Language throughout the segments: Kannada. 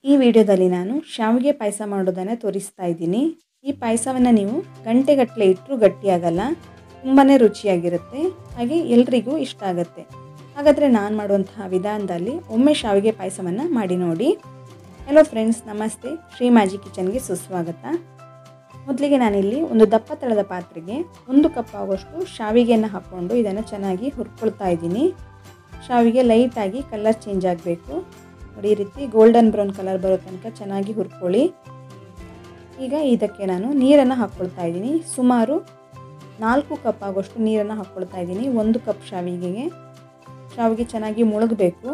ಈ ವಿಡಿಯೋದಲ್ಲಿ ನಾನು ಶಾವಿಗೆ ಪಾಯಸ ಮಾಡೋದನ್ನು ತೋರಿಸ್ತಾ ಇದ್ದೀನಿ. ಈ ಪಾಯಸವನ್ನು ನೀವು ಗಂಟೆಗಟ್ಟಲೆ ಇಟ್ಟರೂ ಗಟ್ಟಿಯಾಗಲ್ಲ, ತುಂಬಾ ರುಚಿಯಾಗಿರುತ್ತೆ, ಹಾಗೆ ಎಲ್ರಿಗೂ ಇಷ್ಟ ಆಗುತ್ತೆ. ಹಾಗಾದರೆ ನಾನು ಮಾಡುವಂತಹ ವಿಧಾನದಲ್ಲಿ ಒಮ್ಮೆ ಶಾವಿಗೆ ಪಾಯಸವನ್ನು ಮಾಡಿ ನೋಡಿ. ಹಲೋ ಫ್ರೆಂಡ್ಸ್, ನಮಸ್ತೆ. ಶ್ರೀ ಮ್ಯಾಜಿಕ್ ಕಿಚನ್ಗೆ ಸುಸ್ವಾಗತ. ಮೊದಲಿಗೆ ನಾನಿಲ್ಲಿ ಒಂದು ದಪ್ಪ ತಳದ ಪಾತ್ರೆಗೆ 1 ಕಪ್ ಆಗುವಷ್ಟು ಶಾವಿಗೆಯನ್ನು ಹಾಕ್ಕೊಂಡು ಇದನ್ನು ಚೆನ್ನಾಗಿ ಹುರ್ಕೊಳ್ತಾ ಇದ್ದೀನಿ. ಶಾವಿಗೆ ಲೈಟಾಗಿ ಕಲರ್ ಚೇಂಜ್ ಆಗಬೇಕು ನೋಡಿ, ಈ ರೀತಿ ಗೋಲ್ಡನ್ ಬ್ರೌನ್ ಕಲರ್ ಬರೋ ತನಕ ಚೆನ್ನಾಗಿ ಹುರ್ಕೊಳ್ಳಿ. ಈಗ ಇದಕ್ಕೆ ನಾನು ನೀರನ್ನು ಹಾಕ್ಕೊಳ್ತಾ ಇದ್ದೀನಿ. ಸುಮಾರು 4 ಕಪ್ ಆಗುವಷ್ಟು ನೀರನ್ನು ಹಾಕ್ಕೊಳ್ತಾ ಇದ್ದೀನಿ 1 ಕಪ್ ಶಾವಿಗೆಗೆ. ಶಾವಿಗೆ ಚೆನ್ನಾಗಿ ಮುಳುಗಬೇಕು.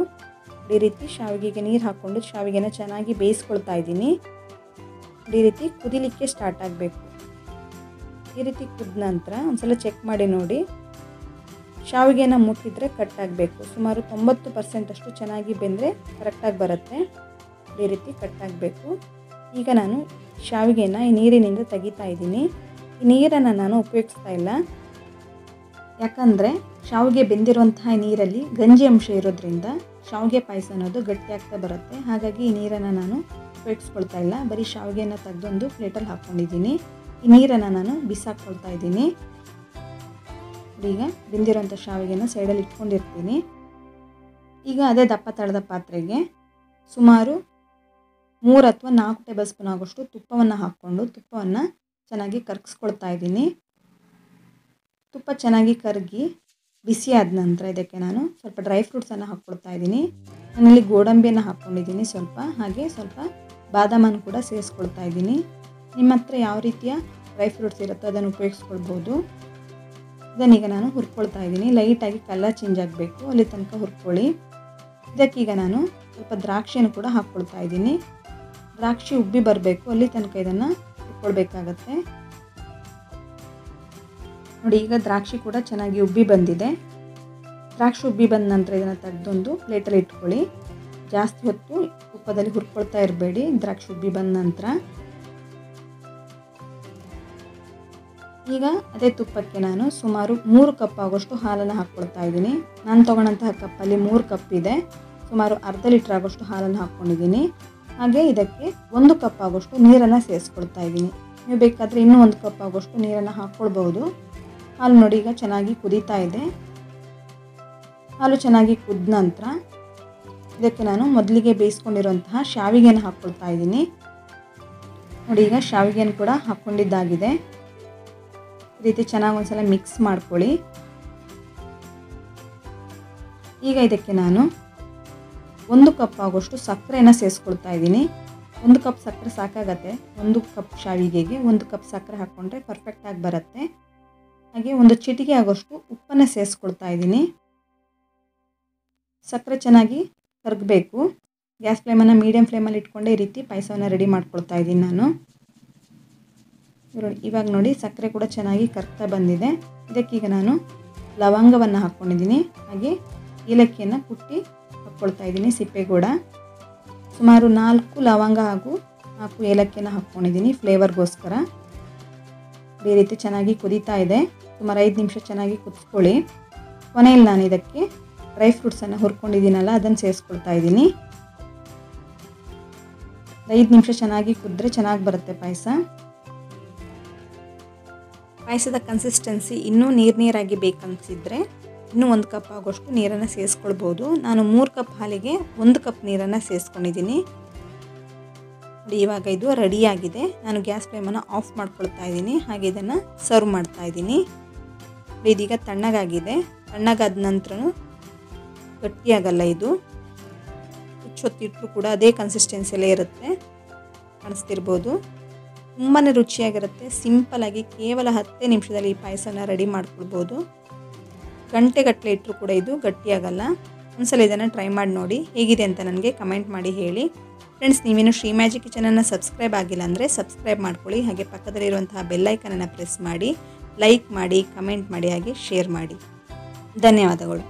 ಈ ರೀತಿ ಶಾವಿಗೆಗೆ ನೀರು ಹಾಕ್ಕೊಂಡು ಶಾವಿಗೆನ ಚೆನ್ನಾಗಿ ಬೇಯಿಸ್ಕೊಳ್ತಾ ಇದ್ದೀನಿ. ಈ ರೀತಿ ಕುದಿಲಿಕ್ಕೆ ಸ್ಟಾರ್ಟ್ ಆಗಬೇಕು. ಈ ರೀತಿ ಕುದ್ದ ನಂತರ ಒಂದ್ಸಲ ಚೆಕ್ ಮಾಡಿ ನೋಡಿ, ಶಾವಿಗೆನ ಮುಟ್ಟಿದ್ರೆ ಕಟ್ ಆಗಬೇಕು. ಸುಮಾರು 90% ಅಷ್ಟು ಚೆನ್ನಾಗಿ ಬೆಂದರೆ ಕರೆಕ್ಟಾಗಿ ಬರುತ್ತೆ. ಈ ರೀತಿ ಕಟ್ ಆಗಬೇಕು. ಈಗ ನಾನು ಶಾವಿಗೆನ ಈ ನೀರಿನಿಂದ ತೆಗಿತಾ ಇದ್ದೀನಿ. ಈ ನೀರನ್ನು ನಾನು ಉಪಯೋಗಿಸ್ತಾ ಇಲ್ಲ, ಯಾಕಂದರೆ ಶಾವಿಗೆ ಬೆಂದಿರುವಂತಹ ನೀರಲ್ಲಿ ಗಂಜಿ ಅಂಶ ಇರೋದ್ರಿಂದ ಶಾವಿಗೆ ಪಾಯಸ ಅನ್ನೋದು ಗಟ್ಟಿಯಾಗ್ತಾ ಬರುತ್ತೆ. ಹಾಗಾಗಿ ಈ ನೀರನ್ನು ನಾನು ಉಪಯೋಗಿಸ್ಕೊಳ್ತಾ ಇಲ್ಲ, ಬರೀ ಶಾವಿಗೆಯನ್ನು ತೆಗೆದೊಂದು ಪ್ಲೇಟಲ್ಲಿ ಹಾಕ್ಕೊಂಡಿದ್ದೀನಿ. ಈ ನೀರನ್ನು ನಾನು ಬಿಸಾಕ್ಕೊಳ್ತಾ ಇದ್ದೀನಿ. ಈಗ ಬೆಂದಿರೋಂಥ ಶಾವಿಗೆನ ಸೈಡಲ್ಲಿ ಇಟ್ಕೊಂಡಿರ್ತೀನಿ. ಈಗ ಅದೇ ದಪ್ಪ ತಳದ ಪಾತ್ರೆಗೆ ಸುಮಾರು 3 ಅಥವಾ 4 ಟೇಬಲ್ ಸ್ಪೂನ್ ಆಗೋಷ್ಟು ತುಪ್ಪವನ್ನು ಹಾಕ್ಕೊಂಡು ತುಪ್ಪವನ್ನು ಚೆನ್ನಾಗಿ ಕರಗಿಸ್ಕೊಳ್ತಾ ಇದ್ದೀನಿ. ತುಪ್ಪ ಚೆನ್ನಾಗಿ ಕರಗಿ ಬಿಸಿ ಆದ ನಂತರ ಇದಕ್ಕೆ ನಾನು ಸ್ವಲ್ಪ ಡ್ರೈ ಫ್ರೂಟ್ಸನ್ನು ಹಾಕ್ಕೊಳ್ತಾ ಇದ್ದೀನಿ. ನಾನಿಲ್ಲಿ ಗೋಡಂಬಿಯನ್ನು ಹಾಕ್ಕೊಂಡಿದ್ದೀನಿ ಸ್ವಲ್ಪ, ಹಾಗೆ ಸ್ವಲ್ಪ ಬಾದಾಮನ್ನು ಕೂಡ ಸೇರಿಸ್ಕೊಳ್ತಾ ಇದ್ದೀನಿ. ನಿಮ್ಮ ಹತ್ರ ಯಾವ ರೀತಿಯ ಡ್ರೈ ಫ್ರೂಟ್ಸ್ ಇರುತ್ತೋ ಅದನ್ನು ಉಪಯೋಗಿಸ್ಕೊಳ್ಬೋದು. ಇದನ್ನೀಗ ನಾನು ಹುರ್ಕೊಳ್ತಾ ಇದ್ದೀನಿ. ಲೈಟಾಗಿ ಕಲರ್ ಚೇಂಜ್ ಆಗಬೇಕು, ಅಲ್ಲಿ ತನಕ ಹುರ್ಕೊಳ್ಳಿ. ಇದಕ್ಕೀಗ ನಾನು ಸ್ವಲ್ಪ ದ್ರಾಕ್ಷಿಯನ್ನು ಕೂಡ ಹಾಕ್ಕೊಳ್ತಾ ಇದ್ದೀನಿ. ದ್ರಾಕ್ಷಿ ಉಬ್ಬಿ ಬರಬೇಕು, ಅಲ್ಲಿ ತನಕ ಇದನ್ನು ಹುರ್ಕೊಳ್ಬೇಕಾಗತ್ತೆ ನೋಡಿ. ಈಗ ದ್ರಾಕ್ಷಿ ಕೂಡ ಚೆನ್ನಾಗಿ ಉಬ್ಬಿ ಬಂದಿದೆ. ದ್ರಾಕ್ಷಿ ಉಬ್ಬಿ ಬಂದ ನಂತರ ಇದನ್ನು ತೆಗೆದೊಂದು ಪ್ಲೇಟಲ್ಲಿ ಇಟ್ಕೊಳ್ಳಿ. ಜಾಸ್ತಿ ಹೊತ್ತು ತುಪ್ಪದಲ್ಲಿ ಹುರ್ಕೊಳ್ತಾ ಇರಬೇಡಿ ದ್ರಾಕ್ಷಿ ಉಬ್ಬಿ ಬಂದ ನಂತರ. ಈಗ ಅದೇ ತುಪ್ಪಕ್ಕೆ ನಾನು ಸುಮಾರು 3 ಕಪ್ ಆಗೋಷ್ಟು ಹಾಲನ್ನು ಹಾಕ್ಕೊಳ್ತಾ ಇದ್ದೀನಿ. ನಾನು ತೊಗೊಂಡಂತಹ ಕಪ್ಪಲ್ಲಿ 3 ಕಪ್ ಇದೆ. ಸುಮಾರು ಅರ್ಧ ಲೀಟ್ರ್ ಆಗೋಷ್ಟು ಹಾಲನ್ನು ಹಾಕ್ಕೊಂಡಿದ್ದೀನಿ. ಹಾಗೆ ಇದಕ್ಕೆ 1 ಕಪ್ ಆಗೋಷ್ಟು ನೀರನ್ನು ಸೇರಿಸ್ಕೊಳ್ತಾ ಇದ್ದೀನಿ. ನೀವು ಬೇಕಾದರೆ ಇನ್ನೂ 1 ಕಪ್ ಆಗೋಷ್ಟು ನೀರನ್ನು ಹಾಕ್ಕೊಳ್ಬೋದು. ಹಾಲು ನೋಡಿ ಈಗ ಚೆನ್ನಾಗಿ ಕುದೀತಾ ಇದೆ. ಹಾಲು ಚೆನ್ನಾಗಿ ಕುದ್ದ ನಂತರ ಇದಕ್ಕೆ ನಾನು ಮೊದಲಿಗೆ ಬೇಯಿಸ್ಕೊಂಡಿರುವಂತಹ ಶಾವಿಗೆಯನ್ನು ಹಾಕ್ಕೊಳ್ತಾ ಇದ್ದೀನಿ ನೋಡಿ. ಈಗ ಶಾವಿಗೆಯನ್ನು ಕೂಡ ಹಾಕ್ಕೊಂಡಿದ್ದಾಗಿದೆ. ಈ ರೀತಿ ಚೆನ್ನಾಗಿ ಒಂದ್ಸಲ ಮಿಕ್ಸ್ ಮಾಡ್ಕೊಳ್ಳಿ. ಈಗ ಇದಕ್ಕೆ ನಾನು 1 ಕಪ್ ಆಗೋಷ್ಟು ಸಕ್ಕರೆಯನ್ನು ಸೇರಿಸ್ಕೊಳ್ತಾ ಇದ್ದೀನಿ. 1 ಕಪ್ ಸಕ್ಕರೆ ಸಾಕಾಗತ್ತೆ. 1 ಕಪ್ ಶಾವಿಗೆಗೆ 1 ಕಪ್ ಸಕ್ಕರೆ ಹಾಕ್ಕೊಂಡ್ರೆ ಪರ್ಫೆಕ್ಟಾಗಿ ಬರುತ್ತೆ. ಹಾಗೆ 1 ಚಿಟಿಕೆ ಆಗೋಷ್ಟು ಉಪ್ಪನ್ನು ಸೇರಿಸ್ಕೊಳ್ತಾ ಇದ್ದೀನಿ. ಸಕ್ಕರೆ ಚೆನ್ನಾಗಿ ಕರಗಬೇಕು. ಗ್ಯಾಸ್ ಫ್ಲೇಮನ್ನು ಮೀಡಿಯಮ್ ಫ್ಲೇಮಲ್ಲಿ ಇಟ್ಕೊಂಡೆ ಈ ರೀತಿ ಪಾಯಸವನ್ನು ರೆಡಿ ಮಾಡ್ಕೊಳ್ತಾ ಇದ್ದೀನಿ ನಾನು. ಇವಾಗ ನೋಡಿ ಸಕ್ಕರೆ ಕೂಡ ಚೆನ್ನಾಗಿ ಕರಗ್ತಾ ಬಂದಿದೆ. ಇದಕ್ಕೀಗ ನಾನು ಲವಂಗವನ್ನು ಹಾಕ್ಕೊಂಡಿದ್ದೀನಿ, ಹಾಗೆ ಏಲಕ್ಕಿಯನ್ನು ಕುಟ್ಟಿ ಹಾಕ್ಕೊಳ್ತಾ ಇದ್ದೀನಿ, ಸಿಪ್ಪೆಗೂಡ. ಸುಮಾರು 4 ಲವಂಗ ಹಾಗೂ 4 ಏಲಕ್ಕಿಯನ್ನು ಹಾಕ್ಕೊಂಡಿದ್ದೀನಿ ಫ್ಲೇವರ್ಗೋಸ್ಕರ. ಈ ರೀತಿ ಚೆನ್ನಾಗಿ ಕುದೀತಾ ಇದೆ. ಸುಮಾರು 5 ನಿಮಿಷ ಚೆನ್ನಾಗಿ ಕುದಿಸ್ಕೊಳ್ಳಿ. ಕೊನೆಯಲ್ಲಿ ನಾನು ಇದಕ್ಕೆ ಡ್ರೈ ಫ್ರೂಟ್ಸನ್ನು ಹುರ್ಕೊಂಡಿದ್ದೀನಲ್ಲ ಅದನ್ನು ಸೇರಿಸ್ಕೊಳ್ತಾ ಇದ್ದೀನಿ. 5 ನಿಮಿಷ ಚೆನ್ನಾಗಿ ಕುದ್ರೆ ಚೆನ್ನಾಗಿ ಬರುತ್ತೆ ಪಾಯಸ. ಪಾಯಸದ ಕನ್ಸಿಸ್ಟೆನ್ಸಿ ಇನ್ನೂ ನೀರಾಗಿ ಬೇಕನ್ನಿಸಿದ್ರೆ ಇನ್ನೂ 1 ಕಪ್ ಆಗೋಷ್ಟು ನೀರನ್ನು ಸೇರಿಸ್ಕೊಳ್ಬೋದು. ನಾನು 3 ಕಪ್ ಹಾಲಿಗೆ 1 ಕಪ್ ನೀರನ್ನು ಸೇರಿಸ್ಕೊಂಡಿದ್ದೀನಿ. ಇವಾಗ ಇದು ರೆಡಿಯಾಗಿದೆ. ನಾನು ಗ್ಯಾಸ್ ಫ್ಲೇಮನ್ನು ಆಫ್ ಮಾಡ್ಕೊಳ್ತಾ ಇದ್ದೀನಿ. ಹಾಗೆ ಇದನ್ನು ಸರ್ವ್ ಮಾಡ್ತಾ ಇದ್ದೀನಿ. ಇದೀಗ ತಣ್ಣಗಾಗಿದೆ. ತಣ್ಣಗಾದ ನಂತರ ಗಟ್ಟಿಯಾಗಲ್ಲ ಇದು. ಹೊತ್ತಿಟ್ಟರು ಕೂಡ ಅದೇ ಕನ್ಸಿಸ್ಟೆನ್ಸಿಯಲ್ಲೇ ಇರುತ್ತೆ, ಕಾಣಿಸ್ತಿರ್ಬೋದು. ತುಂಬಾ ರುಚಿಯಾಗಿರುತ್ತೆ. ಸಿಂಪಲಾಗಿ ಕೇವಲ 10 ನಿಮಿಷದಲ್ಲಿ ಈ ಪಾಯಸನ ರೆಡಿ ಮಾಡ್ಕೊಳ್ಬೋದು. ಗಂಟೆಗಟ್ಟಲೆ ಇಟ್ಟರು ಕೂಡ ಇದು ಗಟ್ಟಿಯಾಗಲ್ಲ. ಒಂದ್ಸಲ ಇದನ್ನು ಟ್ರೈ ಮಾಡಿ ನೋಡಿ, ಹೇಗಿದೆ ಅಂತ ನನಗೆ ಕಮೆಂಟ್ ಮಾಡಿ ಹೇಳಿ. ಫ್ರೆಂಡ್ಸ್, ನೀವೇನು ಶ್ರೀ ಮ್ಯಾಜಿಕ್ ಕಿಚನನ್ನು ಸಬ್ಸ್ಕ್ರೈಬ್ ಆಗಿಲ್ಲ ಅಂದರೆ ಸಬ್ಸ್ಕ್ರೈಬ್ ಮಾಡ್ಕೊಳ್ಳಿ. ಹಾಗೆ ಪಕ್ಕದಲ್ಲಿರುವಂತಹ ಬೆಲ್ಲೈಕನನ್ನು ಪ್ರೆಸ್ ಮಾಡಿ, ಲೈಕ್ ಮಾಡಿ, ಕಮೆಂಟ್ ಮಾಡಿ, ಹಾಗೆ ಶೇರ್ ಮಾಡಿ. ಧನ್ಯವಾದಗಳು.